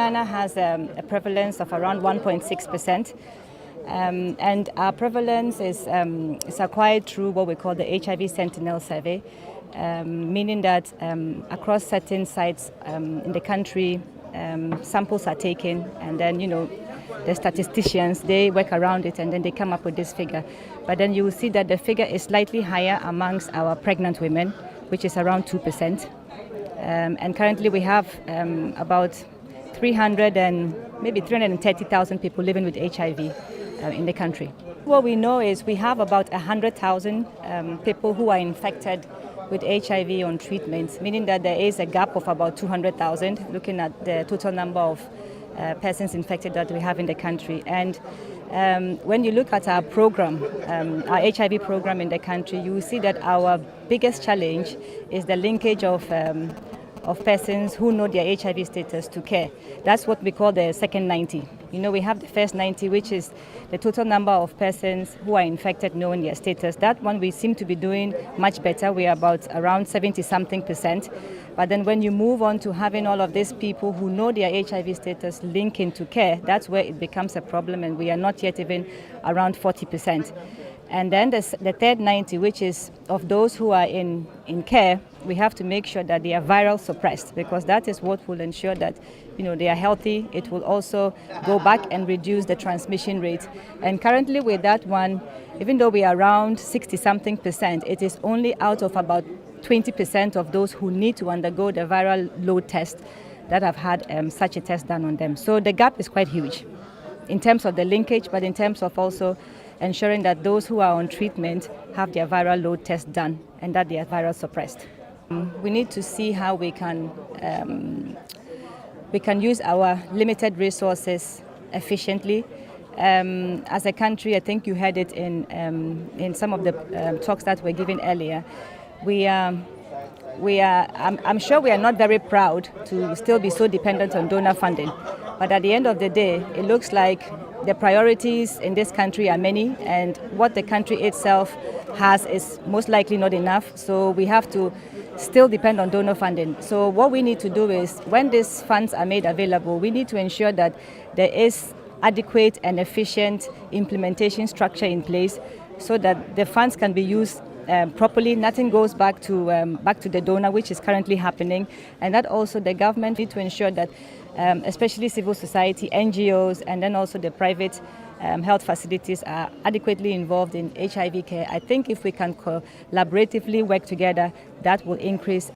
Ghana has a prevalence of around 1.6%. And our prevalence is acquired through what we call the HIV Sentinel Survey, meaning that across certain sites in the country, samples are taken, and then, the statisticians, they work around it, and then they come up with this figure. But then you will see that the figure is slightly higher amongst our pregnant women, which is around 2%. And currently we have about 330,000 people living with HIV in the country. What we know is we have about 100,000 people who are infected with HIV on treatments, meaning that there is a gap of about 200,000, looking at the total number of persons infected that we have in the country. And when you look at our program, our HIV program in the country, you will see that our biggest challenge is the linkage of persons who know their HIV status to care. That's what we call the second 90. We have the first 90, which is the total number of persons who are infected knowing their status. That one we seem to be doing much better. We are about around 70-something%. But then when you move on to having all of these people who know their HIV status linking to care, that's where it becomes a problem, and we are not yet even around 40%. And then the third 90, which is of those who are in care, we have to make sure that they are viral suppressed, because that is what will ensure that they are healthy. It will also go back and reduce the transmission rate. And currently with that one, even though we are around 60-something%, it is only out of about 20% of those who need to undergo the viral load test that have had such a test done on them. So the gap is quite huge in terms of the linkage, but in terms of also ensuring that those who are on treatment have their viral load test done and that they are viral suppressed. We need to see how we can use our limited resources efficiently. As a country, I think you heard it in some of the talks that were given earlier. I'm sure we are not very proud to still be so dependent on donor funding. But at the end of the day, it looks like the priorities in this country are many, and what the country itself has is most likely not enough. So we have to still depend on donor funding. So what we need to do is, when these funds are made available, we need to ensure that there is adequate and efficient implementation structure in place so that the funds can be used properly. Nothing goes back to the donor, which is currently happening, and that also the government need to ensure that especially civil society, NGOs, and then also the private health facilities are adequately involved in HIV care. I think if we can collaboratively work together, that will increase.